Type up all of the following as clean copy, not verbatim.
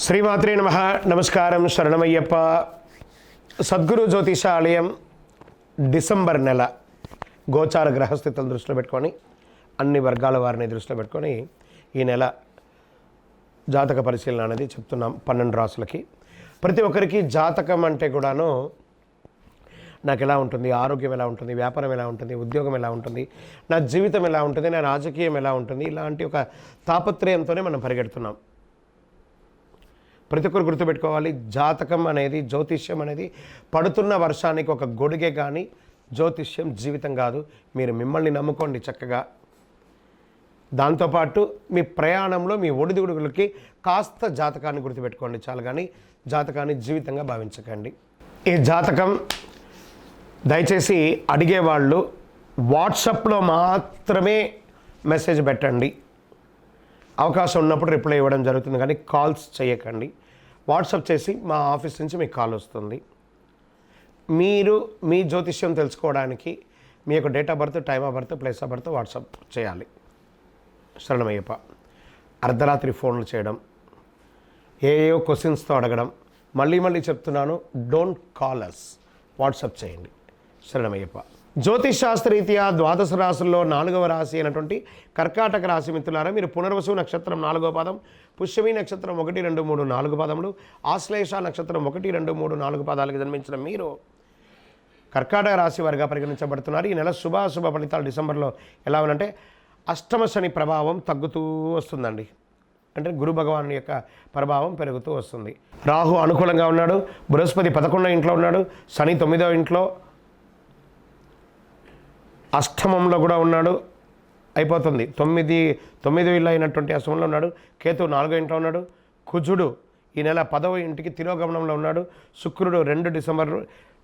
శ్రీమాత్రే నమః. నమస్కారం. శరణమయ్యప్ప. సద్గురు జ్యోతిషాలయం డిసెంబర్ నెల గోచార గ్రహస్థితులను దృష్టిలో పెట్టుకొని అన్ని వర్గాల వారిని దృష్టిలో పెట్టుకొని ఈ నెల జాతక పరిశీలన అనేది చెప్తున్నాం 12 రాసులకి. ప్రతి ఒక్కరికి జాతకం అంటే కూడాను నాకు ఎలా ఉంటుంది, ఆరోగ్యం ఎలా ఉంటుంది, వ్యాపారం ఎలా ఉంటుంది, ఉద్యోగం ఎలా ఉంటుంది, నా జీవితం ఎలా ఉంటుంది, నా రాజకీయం ఎలా ఉంటుంది, ఇలాంటి ఒక తాపత్రయంతోనే మనం పరిగెడుతున్నాం. ప్రతి ఒక్కరు గుర్తుపెట్టుకోవాలి, జాతకం అనేది, జ్యోతిష్యం అనేది పడుతున్న వర్షానికి ఒక గొడుగే కానీ జ్యోతిష్యం జీవితం కాదు. మీరు మిమ్మల్ని నమ్ముకోండి చక్కగా. దాంతోపాటు మీ ప్రయాణంలో మీ ఒడిదుడుగులకి కాస్త జాతకాన్ని గుర్తుపెట్టుకోండి చాలు, కానీ జాతకాన్ని జీవితంగా భావించకండి. ఈ జాతకం దయచేసి అడిగేవాళ్ళు వాట్సాప్లో మాత్రమే మెసేజ్ పెట్టండి. అవకాశం ఉన్నప్పుడు రిప్లై ఇవ్వడం జరుగుతుంది, కానీ కాల్స్ చేయకండి. వాట్సాప్ చేసి మా ఆఫీస్ నుంచి మీకు కాల్ వస్తుంది. మీరు మీ జ్యోతిష్యం తెలుసుకోవడానికి మీ యొక్క date of birth, time of birth, place of birth WhatsApp చేయాలి. శరణమయ్యప్ప. అర్ధరాత్రి ఫోన్లు చేయడం, ఏయో క్వశ్చన్స్తో అడగడం, మళ్ళీ చెప్తున్నాను, డోంట్ కాల్ అస్, వాట్సాప్ చేయండి. శరణమయ్యప్ప. జ్యోతిష్ శాస్త్రరీత్యా ద్వాదశ రాశుల్లో 4వ రాశి అయినటువంటి కర్కాటక రాశి మిత్రులారా, మీరు పునర్వసు నక్షత్రం 4వ పాదం, పుష్యమి నక్షత్రం 1, 2, 3, 4 పాదములు, ఆశ్లేష నక్షత్రం 1, 2, 3, 4 పాదాలకు జన్మించిన మీరు కర్కాటక రాశి వారిగా పరిగణించబడుతున్నారు. ఈ నెల శుభాశుభ ఫలితాలు డిసెంబర్లో ఎలా ఉందంటే, అష్టమ శని ప్రభావం తగ్గుతూ వస్తుందండి. అంటే గురు భగవాన్ యొక్క ప్రభావం పెరుగుతూ వస్తుంది. రాహు అనుకూలంగా ఉన్నాడు, బృహస్పతి 11వ ఇంట్లో ఉన్నాడు, శని 9వ ఇంట్లో, అష్టమంలో కూడా ఉన్నాడు. అయిపోతుంది 9 ఇళ్ళు అయినటువంటి అష్టమంలో ఉన్నాడు. కేతు 4వ ఇంట్లో ఉన్నాడు. కుజుడు ఈ నెల 10వ ఇంటికి తిరోగమనంలో ఉన్నాడు. శుక్రుడు 2 డిసెంబర్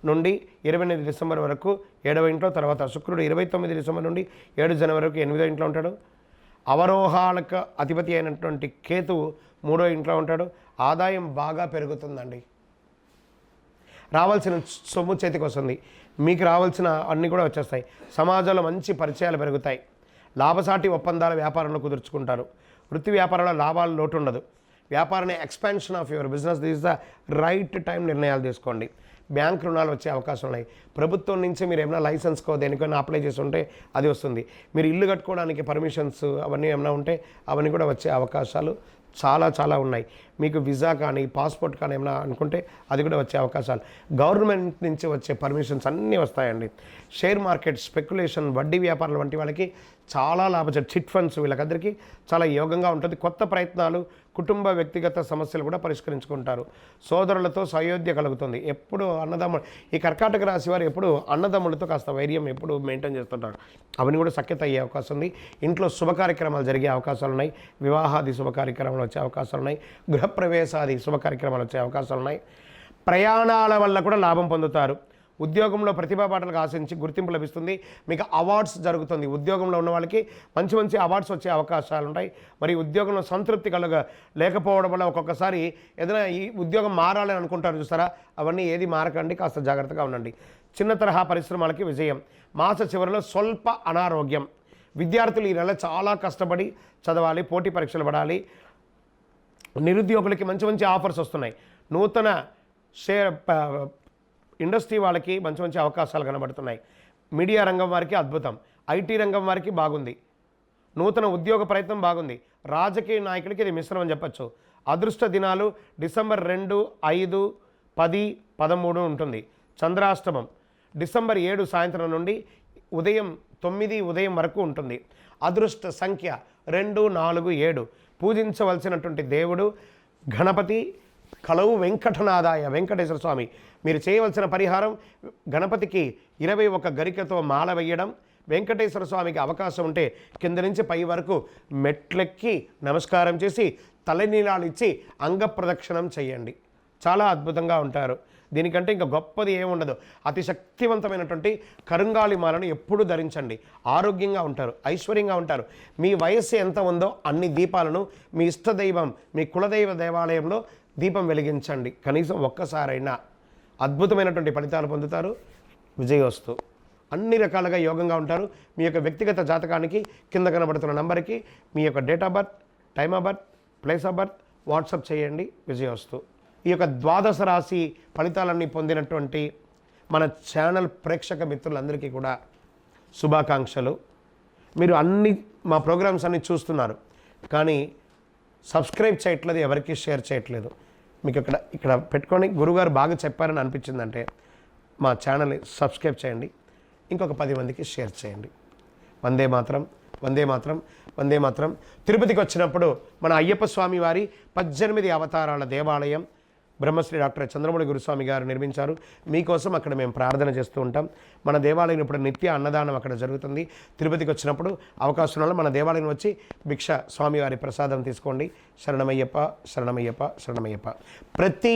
నుండి 28 డిసెంబర్ వరకు 7వ ఇంట్లో, తర్వాత శుక్రుడు 29 డిసెంబర్ నుండి 7 జనవరి వరకు 8వ ఇంట్లో ఉంటాడు. అవరోహాలకు అధిపతి అయినటువంటి కేతువు 3వ ఇంట్లో ఉంటాడు. ఆదాయం బాగా పెరుగుతుందండి. రావాల్సిన సొమ్ము చేతికి వస్తుంది, మీకు రావాల్సిన అన్నీ కూడా వచ్చేస్తాయి. సమాజంలో మంచి పరిచయాలు పెరుగుతాయి. లాభసాటి ఒప్పందాల వ్యాపారంలో కుదుర్చుకుంటారు. వృత్తి వ్యాపారంలో లాభాలు లోటు ఉండదు. వ్యాపారాన్ని expansion of your business, this is the right time నిర్ణయాలు తీసుకోండి. బ్యాంక్ రుణాలు వచ్చే అవకాశం ఉన్నాయి. ప్రభుత్వం నుంచి మీరు ఏమైనా లైసెన్స్కో దేనికైనా అప్లై చేసి ఉంటే అది వస్తుంది. మీరు ఇల్లు కట్టుకోవడానికి పర్మిషన్స్ అవన్నీ ఏమైనా ఉంటే అవన్నీ కూడా వచ్చే అవకాశాలు చాలా ఉన్నాయి. మీకు వీసా కానీ పాస్పోర్ట్ కానీ ఏమైనా అనుకుంటే అది కూడా వచ్చే అవకాశాలు, గవర్నమెంట్ నుంచి వచ్చే పర్మిషన్స్ అన్నీ వస్తాయండి. షేర్ మార్కెట్, స్పెక్యులేషన్, వడ్డీ వ్యాపారాలు వంటి వాళ్ళకి చాలా లాభం. చిట్ ఫండ్స్ వీళ్ళకందరికీ చాలా యోగంగా ఉంటుంది. కొత్త ప్రయత్నాలు, కుటుంబ వ్యక్తిగత సమస్యలు కూడా పరిష్కరించుకుంటారు. సోదరులతో సయోధ్య కలుగుతుంది. ఎప్పుడు అన్నదమ్ముడు, ఈ కర్కాటక రాశి వారు ఎప్పుడు అన్నదమ్ములతో కాస్త వైర్యం ఎప్పుడు మెయింటైన్ చేస్తుంటారు. అవన్నీ కూడా సఖ్యత అయ్యే అవకాశం ఉంది. ఇంట్లో శుభ కార్యక్రమాలు జరిగే అవకాశాలు ఉన్నాయి. వివాహాది శుభ కార్యక్రమాలు వచ్చే అవకాశాలు ఉన్నాయి. గృహప్రవేశాది శుభ కార్యక్రమాలు వచ్చే అవకాశాలు ఉన్నాయి. ప్రయాణాల వల్ల కూడా లాభం పొందుతారు. ఉద్యోగంలో ప్రతిభా పాటలకు ఆశించి గుర్తింపు లభిస్తుంది. మీకు అవార్డ్స్ జరుగుతుంది. ఉద్యోగంలో ఉన్న వాళ్ళకి మంచి అవార్డ్స్ వచ్చే అవకాశాలు ఉంటాయి. మరి ఉద్యోగంలో సంతృప్తి లేకపోవడం వల్ల ఒక్కొక్కసారి ఏదైనా ఈ ఉద్యోగం మారాలని అనుకుంటారు చూస్తారా, అవన్నీ ఏది మారకండి, కాస్త జాగ్రత్తగా ఉండండి. చిన్న తరహా పరిశ్రమలకి విజయం. మాస చివరిలో స్వల్ప అనారోగ్యం. విద్యార్థులు ఈ నెల చాలా కష్టపడి చదవాలి, పోటీ పరీక్షలు పడాలి. నిరుద్యోగులకి మంచి ఆఫర్స్ వస్తున్నాయి. నూతన ఇండస్ట్రీ వాళ్ళకి మంచి అవకాశాలు కనబడుతున్నాయి. మీడియా రంగం వారికి అద్భుతం. ఐటీ రంగం వారికి బాగుంది. నూతన ఉద్యోగ ప్రయత్నం బాగుంది. రాజకీయ నాయకులకి ఇది మిశ్రమం చెప్పచ్చు. అదృష్ట దినాలు డిసెంబర్ 2, 5, 10, 13 ఉంటుంది. చంద్రాష్టమం డిసెంబర్ 7 సాయంత్రం నుండి ఉదయం 9 వరకు ఉంటుంది. అదృష్ట సంఖ్య 2, 4, 7. పూజించవలసినటువంటి దేవుడు గణపతి, కలవు వెంకటనాథాయ, వెంకటేశ్వర స్వామి. మీరు చేయవలసిన పరిహారం, గణపతికి 21 గరికతో మాల వేయడం. వెంకటేశ్వర స్వామికి అవకాశం ఉంటే కింద నుంచి పై వరకు మెట్లెక్కి నమస్కారం చేసి తలనీలాలు ఇచ్చి అంగప్రదక్షిణం చేయండి. చాలా అద్భుతంగా ఉంటారు. దీనికంటే ఇంకా గొప్పది ఏముండదు. అతి శక్తివంతమైనటువంటి కరుంగాళి మాలను ఎప్పుడూ ధరించండి. ఆరోగ్యంగా ఉంటారు, ఐశ్వర్యంగా ఉంటారు. మీ వయస్సు ఎంత ఉందో అన్ని దీపాలను మీ ఇష్టదైవం, మీ కులదైవ దేవాలయంలో దీపం వెలిగించండి. కనీసం ఒక్కసారైనా అద్భుతమైనటువంటి ఫలితాలు పొందుతారు. విజయోస్తు. అన్ని రకాలుగా యోగంగా ఉంటారు. మీ యొక్క వ్యక్తిగత జాతకానికి కింద కనబడుతున్న నంబర్కి మీ యొక్క date of birth, time of birth, place of birth, WhatsApp చేయండి. విజయోస్తు. ఈ యొక్క ద్వాదశ రాశి ఫలితాలన్నీ పొందినటువంటి మన ఛానల్ ప్రేక్షక మిత్రులందరికీ కూడా శుభాకాంక్షలు. మీరు మా ప్రోగ్రామ్స్ అన్నీ చూస్తున్నారు, కానీ సబ్స్క్రైబ్ చేయట్లేదు, ఎవరికి షేర్ చేయట్లేదు. మీకు ఇక్కడ పెట్టుకొని గురుగారు బాగా చెప్పారని అనిపించిందంటే మా ఛానల్ని సబ్స్క్రైబ్ చేయండి, ఇంకొక 10 మందికి షేర్ చేయండి. వందే మాత్రం, వందే మాత్రం, వందే మాత్రం. తిరుపతికి వచ్చినప్పుడు మన అయ్యప్ప స్వామి వారి 18 అవతారాల దేవాలయం బ్రహ్మశ్రీ డాక్టర్ చంద్రమౌళి గురుస్వామి గారు నిర్మించారు. మీకోసం అక్కడ మేము ప్రార్థన చేస్తూ ఉంటాం. మన దేవాలయం ఇప్పుడు నిత్య అన్నదానం అక్కడ జరుగుతుంది. తిరుపతికి వచ్చినప్పుడు అవకాశం వల్ల మన దేవాలయం వచ్చి భిక్ష స్వామివారి ప్రసాదం తీసుకోండి. శరణమయ్యప్ప, శరణమయ్యప్ప, శరణమయ్యప్ప. ప్రతి